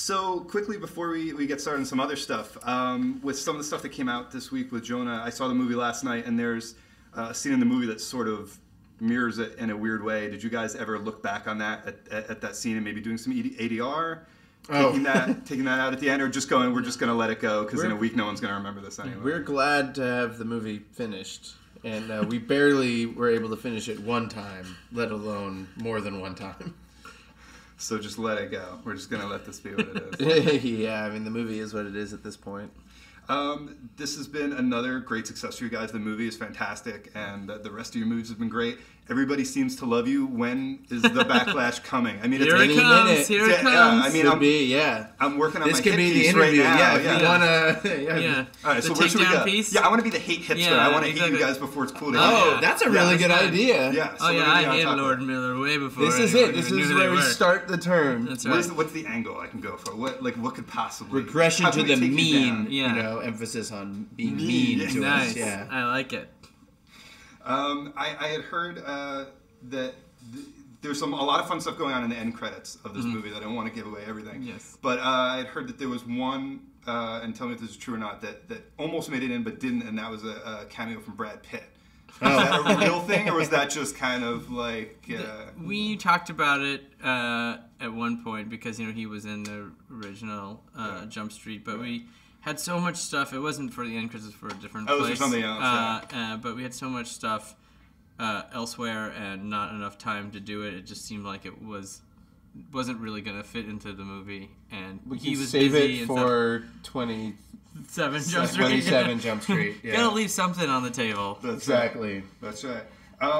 So quickly before we get started on some other stuff, with some of the stuff that came out this week with Jonah, I saw the movie last night, and there's a scene in the movie that sort of mirrors it in a weird way. Did you guys ever look back on that at that scene and maybe doing some ADR? Taking that out at the end, or just going, we're just going to let it go because in a week no one's going to remember this anyway? We're glad to have the movie finished, and we barely were able to finish it one time, let alone more than one time. So just let it go. We're just going to let this be what it is. Yeah, I mean, the movie is what it is at this point. This has been another great success for you guys. The movie is fantastic, and the rest of your movies have been great. Everybody seems to love you. When is the backlash coming? I mean, here it comes. Here it comes. I mean, I'm working on this my could hit be piece the interview. right now. If you wanna, All right, so the where should we go? piece? Yeah, I want to be the hate hipster. Yeah, I want to hate exactly. you guys before it's cool to Oh, that's a really good idea. Yeah. So Oh yeah, what are I we on hated top of? Lord Miller way before. This is anyone it. This even is knew where they we were. start the turn. That's right. What's the angle I can go for? What could possibly Regression how to can we the take you mean. down? Yeah. You know, emphasis on being mean to Nice. us. Yeah. I like it. I had heard that there's a lot of fun stuff going on in the end credits of this movie that I don't want to give away everything. Yes. But I had heard that there was one, and tell me if this is true or not, that almost made it in but didn't, and that was a cameo from Brad Pitt. Was that a real thing, or was that just kind of like... We talked about it at one point because he was in the original Jump Street, but we had so much stuff. It wasn't for the end credits, it was for a different place. Oh, it was for something else. But we had so much stuff elsewhere and not enough time to do it. It just seemed like it wasn't really going to fit into the movie, and he was save busy it and for 27 Jump Street. 27 Jump Street. Yeah. Gotta leave something on the table. Exactly. That's right.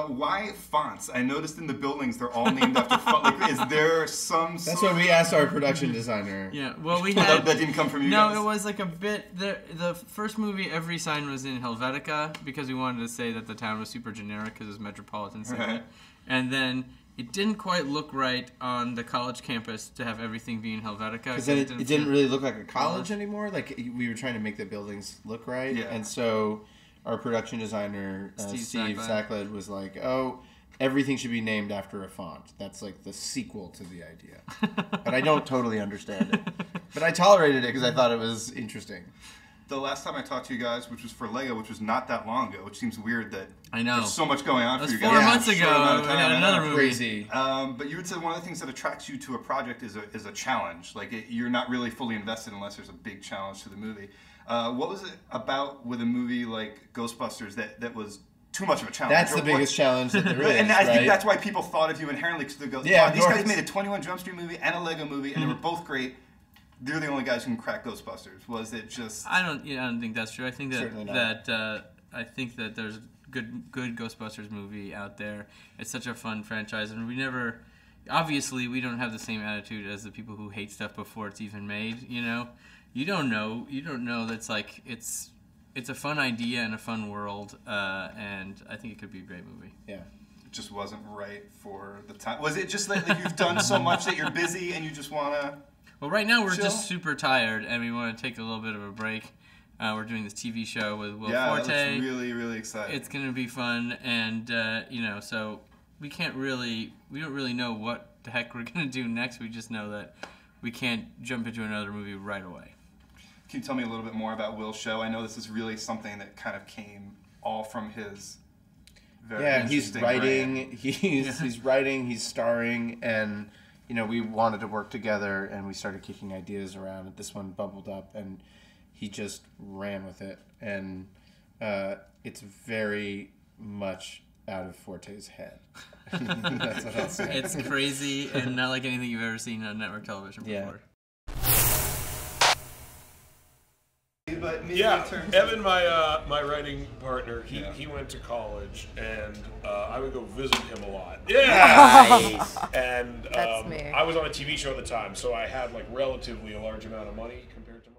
Why fonts? I noticed in the buildings they're all named after fonts. Like, is there some? That's what we asked our production designer. Yeah. Well, we had that didn't come from you guys? No, it was like a bit. The first movie, every sign was in Helvetica because we wanted to say that the town was super generic because it was metropolitan city. Right. And then it didn't quite look right on the college campus to have everything be in Helvetica. Because then it didn't really look like a college anymore. Like, we were trying to make the buildings look right. Yeah. And so our production designer, Steve Sackled, was like, oh, everything should be named after a font. That's like the sequel to the idea. But I don't totally understand it. But I tolerated it because I thought it was interesting. The last time I talked to you guys, which was for Lego, which was not that long ago, which seems weird that I know there's so much going on that for was you guys. 4 months ago. We I had know. another movie. Crazy. But you would say one of the things that attracts you to a project is a challenge. Like, you're not really fully invested unless there's a big challenge to the movie. What was it about with a movie like Ghostbusters that was too much of a challenge? That's the biggest challenge that there is, And I think right? that's why people thought of you inherently, because they go, Yeah, wow, these of guys course. made a 21 Jump Street movie and a Lego movie, and they were both great. They're the only guys who can crack Ghostbusters. Was it just... I don't think that's true. I think Certainly not. that there's a good Ghostbusters movie out there. It's such a fun franchise, and obviously we don't have the same attitude as the people who hate stuff before it's even made. You don't know that's like it's a fun idea and a fun world, and I think it could be a great movie. Yeah. It just wasn't right for the time. Was it just that you've done so much that you're busy and you just want to... Well, right now we're chill? just super tired, and we want to take a little bit of a break. We're doing this TV show with Will Forte. Yeah, that looks really, really exciting. It's going to be fun, and so we don't really know what the heck we're going to do next. We just know that we can't jump into another movie right away. Can you tell me a little bit more about Will's show? I know this is really something that kind of came all from his very he's writing, he's writing, he's starring, and we wanted to work together, and we started kicking ideas around, and this one bubbled up, and he just ran with it, and it's very much out of Forte's head. That's what I'll say. It's crazy and not like anything you've ever seen on network television before. Yeah, Evan, my writing partner, he went to college, and I would go visit him a lot. Yeah, Nice. And That's me. I was on a TV show at the time, so I had like relatively a large amount of money compared to